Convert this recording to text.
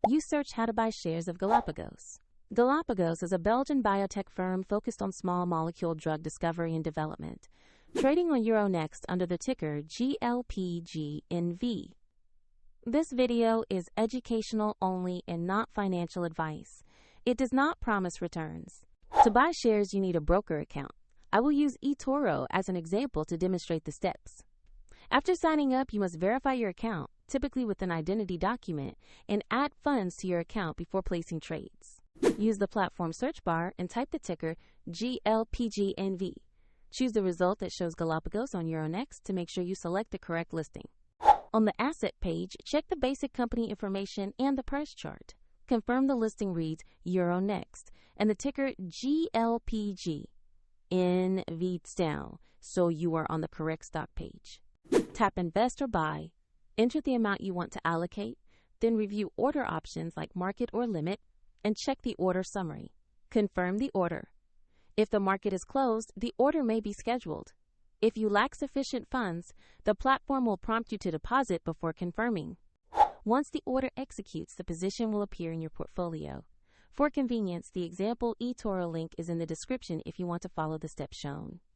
You search how to buy shares of Galapagos. Galapagos is a Belgian biotech firm focused on small molecule drug discovery and development, trading on Euronext under the ticker GLPG.NV. This video is educational only and not financial advice. It does not promise returns. To buy shares, you need a broker account. I will use eToro as an example to demonstrate the steps. After signing up, you must verify your account, typically with an identity document, and add funds to your account before placing trades. Use the platform search bar and type the ticker GLPG.NV. Choose the result that shows Galapagos on Euronext to make sure you select the correct listing. On the asset page, check the basic company information and the price chart. Confirm the listing reads Euronext and the ticker GLPG. NV down, so you are on the correct stock page. Tap Invest or Buy. Enter the amount you want to allocate, then review order options like market or limit, and check the order summary. Confirm the order. If the market is closed, the order may be scheduled. If you lack sufficient funds, the platform will prompt you to deposit before confirming. Once the order executes, the position will appear in your portfolio. For convenience, the example eToro link is in the description if you want to follow the steps shown.